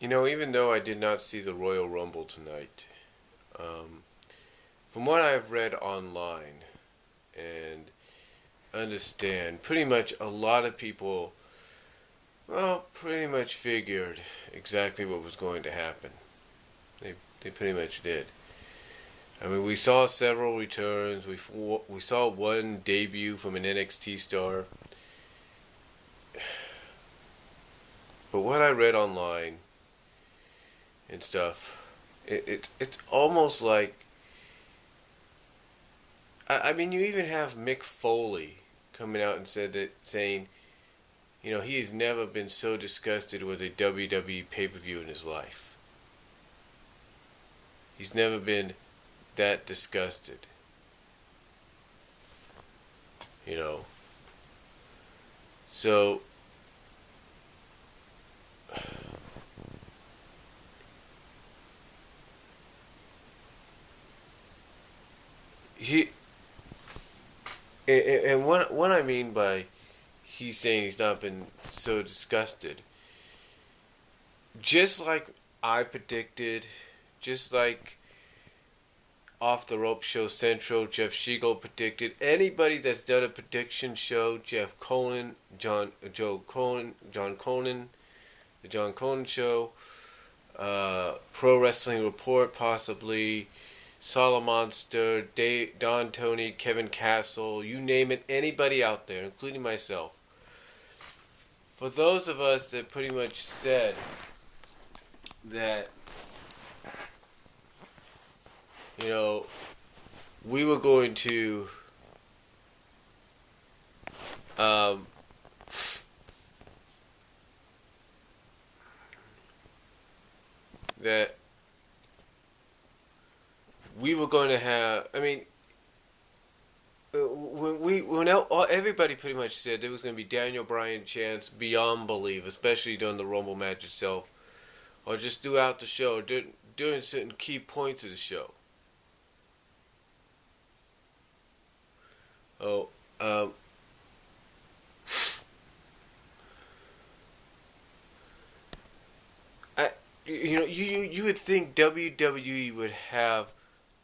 Even though I did not see the Royal Rumble tonight, um, from what I've read online and understand, pretty much a lot of people, well, pretty much figured exactly what was going to happen. They pretty much did. I mean, we saw several returns. We saw one debut from an NXT star. But what I read online and stuff, it's almost like I mean, you even have Mick Foley coming out and saying, he has never been so disgusted with a WWE pay-per-view in his life. He's never been that disgusted. You know. So he and what I mean by he's saying he's not been so disgusted, just like I predicted, just like Off the Rope Show Central, Jeff Shiegel predicted. Anybody that's done a prediction show, Jeff Conan, John Conan, the John Conan Show, Pro Wrestling Report, possibly Monster, Don Tony, Kevin Castle, you name it, anybody out there, including myself. For those of us that pretty much said that, we were going to that we were going to have, everybody pretty much said there was going to be Daniel Bryan chants beyond belief, especially during the Rumble match itself, or just throughout the show, during certain key points of the show. Oh, you would think WWE would have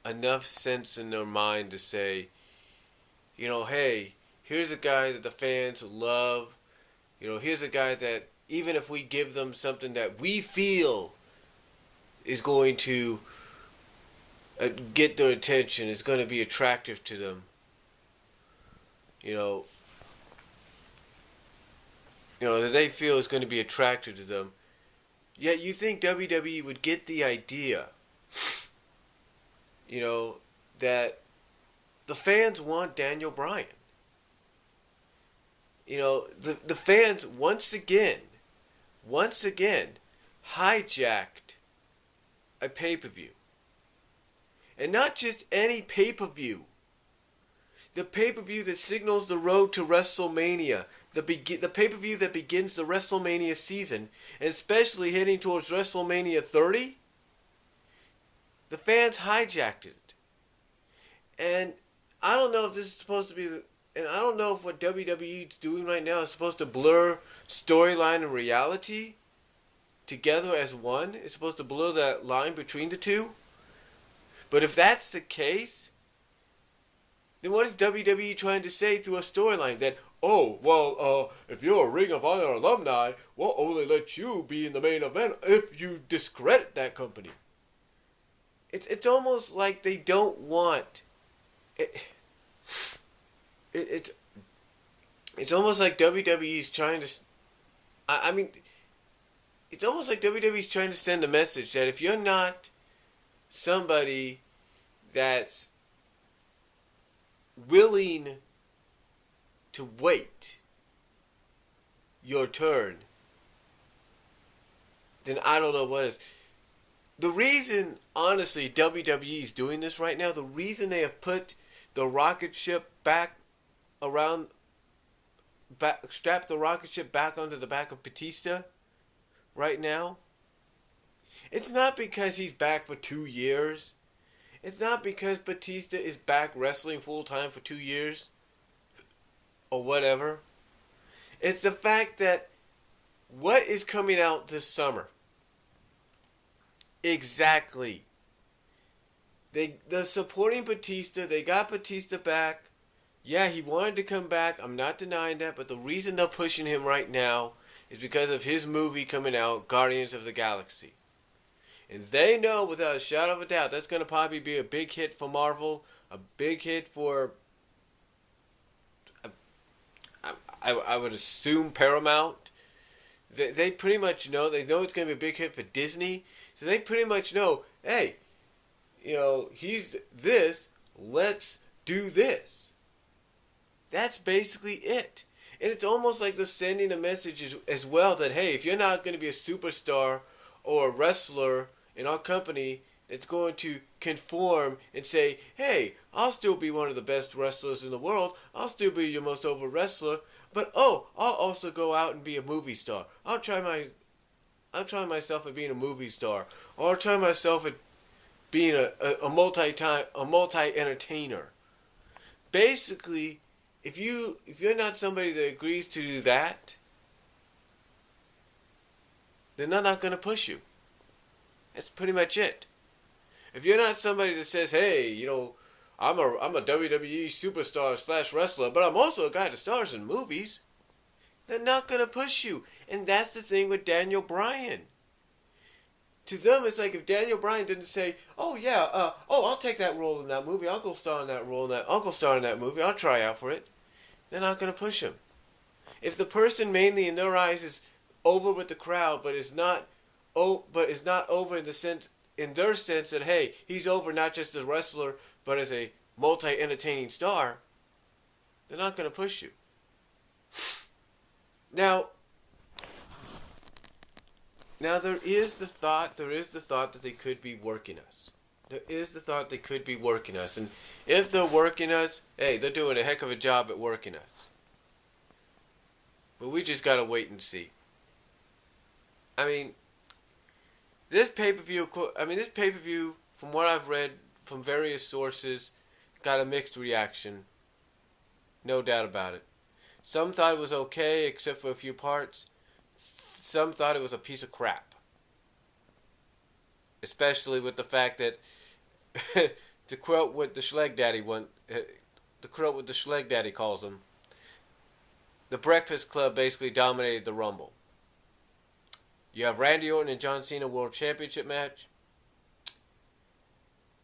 enough sense in their mind to say, hey, here's a guy that the fans love. Here's a guy that even if we give them something that we feel is going to get their attention, is going to be attractive to them. That they feel is going to be attractive to them. Yet you think WWE would get the idea, that the fans want Daniel Bryan. The fans once again hijacked a pay-per-view. And not just any pay-per-view. The pay-per-view that signals the road to WrestleMania. The pay-per-view that begins the WrestleMania season. And especially heading towards WrestleMania 30. The fans hijacked it. And I don't know if this is supposed to be... And I don't know if what WWE is doing right now is supposed to blur storyline and reality together as one. It's supposed to blur that line between the two. But if that's the case, then what is WWE trying to say through a storyline? That, if you're a Ring of Honor alumni, we'll only let you be in the main event if you discredit that company. It's almost like they don't want... It's almost like WWE's trying to... it's almost like WWE's trying to send a message that if you're not somebody that's willing to wait your turn, then I don't know what is. The reason, honestly, WWE is doing this right now, the reason they have put the rocket ship strapped the rocket ship back onto the back of Batista right now, it's not because he's back for 2 years. It's not because Batista is back wrestling full time for 2 years or whatever. It's the fact that what is coming out this summer? Exactly. They're supporting Batista. They got Batista back. Yeah, he wanted to come back. I'm not denying that. But the reason they're pushing him right now is because of his movie coming out, Guardians of the Galaxy. And they know without a shadow of a doubt that's going to probably be a big hit for Marvel, a big hit for, I would assume, Paramount. They pretty much know. They know it's going to be a big hit for Disney. So they pretty much know, hey, he's this, let's do this. That's basically it. And it's almost like they're sending a message as well that, hey, if you're not going to be a superstar or a wrestler in our company that's going to conform and say, hey, I'll still be one of the best wrestlers in the world. I'll still be your most over wrestler. But, I'll also go out and be a movie star. I'll try myself at being a movie star. Or I'll try myself at being a multi-entertainer. Basically, if you're not somebody that agrees to do that, then they're not going to push you. That's pretty much it. If you're not somebody that says, hey, I'm a WWE superstar / wrestler, but I'm also a guy that stars in movies, they're not going to push you. And that's the thing with Daniel Bryan. To them, it's like if Daniel Bryan didn't say, oh yeah, I'll take that role in that movie, I'll go star in that role, I'll go star in that movie, I'll try out for it, they're not going to push him. If the person mainly in their eyes is over with the crowd, but is not over in their sense that, hey, he's over not just as a wrestler, but as a multi-entertaining star, they're not going to push you. Now there is the thought that they could be working us. There is the thought they could be working us. And if they're working us, hey, they're doing a heck of a job at working us. But we just got to wait and see. I mean, this pay-per-view, from what I've read from various sources, got a mixed reaction. No doubt about it. Some thought it was okay, except for a few parts. Some thought it was a piece of crap. Especially with the fact that, to quote what the Schleg Daddy calls them, the Breakfast Club basically dominated the Rumble. You have Randy Orton and John Cena World Championship match.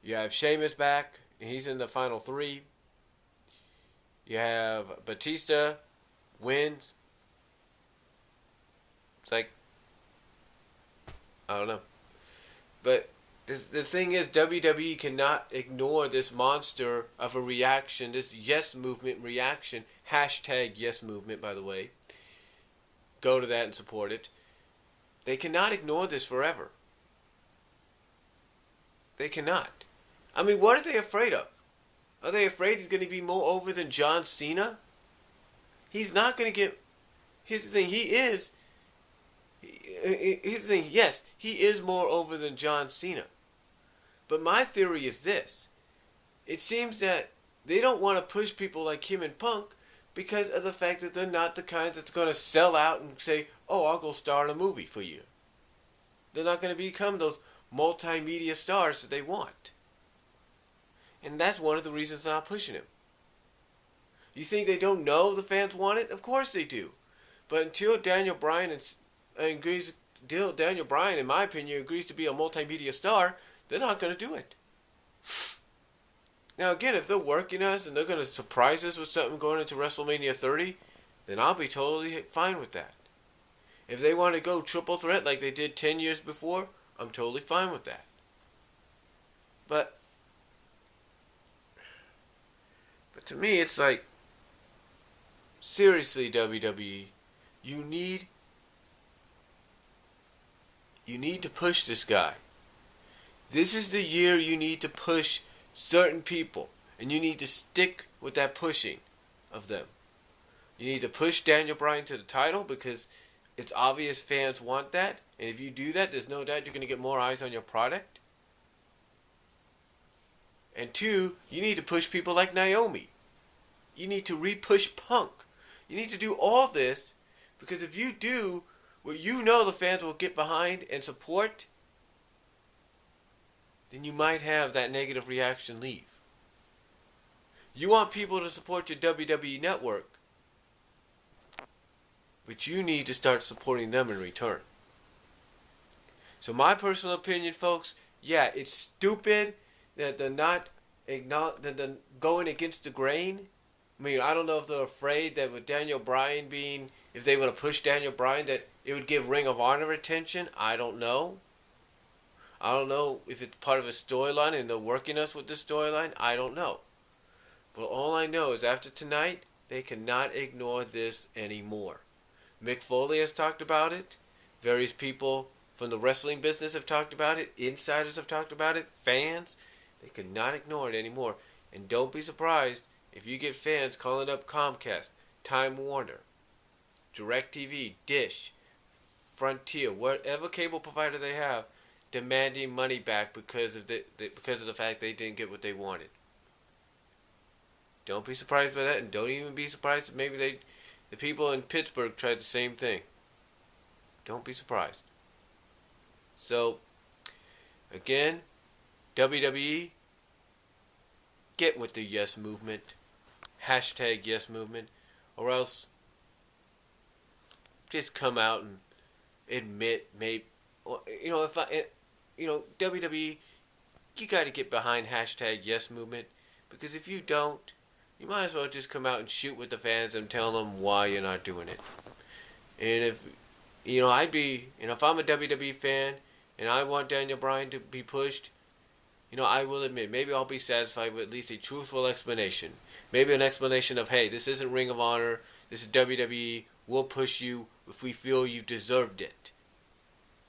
You have Sheamus back, and he's in the final 3. You have Batista wins. It's like, I don't know. But the thing is, WWE cannot ignore this monster of a reaction, this Yes Movement reaction. Hashtag Yes Movement, by the way. Go to that and support it. They cannot ignore this forever. They cannot. I mean, what are they afraid of? Are they afraid he's going to be more over than John Cena? He's not going to get... Here's the thing, here's the thing, yes, he is more over than John Cena. But my theory is this. It seems that they don't want to push people like him and Punk because of the fact that they're not the kinds that's going to sell out and say, oh, I'll go star in a movie for you. They're not going to become those multimedia stars that they want. And that's one of the reasons they're not pushing him. You think they don't know the fans want it? Of course they do. But until Daniel Bryan, in my opinion, agrees to be a multimedia star, they're not going to do it. Now again, if they're working us and they're going to surprise us with something going into WrestleMania 30, then I'll be totally fine with that. If they want to go triple threat like they did 10 years before, I'm totally fine with that. But to me, it's like, seriously, WWE, you need to push this guy. This is the year you need to push certain people, and you need to stick with that pushing of them. You need to push Daniel Bryan to the title because it's obvious fans want that, and if you do that, there's no doubt you're going to get more eyes on your product. And 2, you need to push people like Naomi. You need to re-push Punk. You need to do all this because if you do what you know the fans will get behind and support, then you might have that negative reaction leave. You want people to support your WWE network, but you need to start supporting them in return. So my personal opinion, folks, yeah, it's stupid that they're not that they're going against the grain. I mean, I don't know if they're afraid that with Daniel Bryan being, if they would have pushed Daniel Bryan, that it would give Ring of Honor attention. I don't know. I don't know if it's part of a storyline and they're working us with the storyline. I don't know. But all I know is after tonight, they cannot ignore this anymore. Mick Foley has talked about it. Various people from the wrestling business have talked about it. Insiders have talked about it. Fans, they cannot ignore it anymore. And don't be surprised if you get fans calling up Comcast, Time Warner, DirecTV, Dish, Frontier, whatever cable provider they have, demanding money back because of the fact they didn't get what they wanted. Don't be surprised by that, and don't even be surprised if maybe the people in Pittsburgh tried the same thing. Don't be surprised. So, again, WWE, get with the Yes Movement. Hashtag Yes Movement. Or else, just come out and admit, maybe, WWE, you got to get behind hashtag Yes Movement. Because if you don't, you might as well just come out and shoot with the fans and tell them why you're not doing it. And if, if I'm a WWE fan and I want Daniel Bryan to be pushed, I will admit, maybe I'll be satisfied with at least a truthful explanation. Maybe an explanation of, hey, this isn't Ring of Honor, this is WWE, we'll push you if we feel you've deserved it.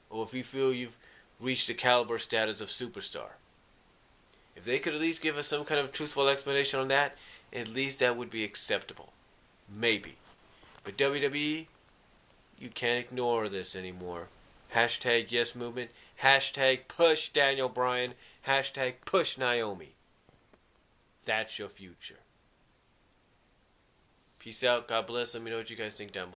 Or if we feel you've reached the caliber status of superstar. If they could at least give us some kind of truthful explanation on that, at least that would be acceptable. Maybe. But WWE, you can't ignore this anymore. Hashtag Yes Movement. Hashtag push Daniel Bryan. Hashtag push Naomi. That's your future. Peace out. God bless. Let me know what you guys think down below.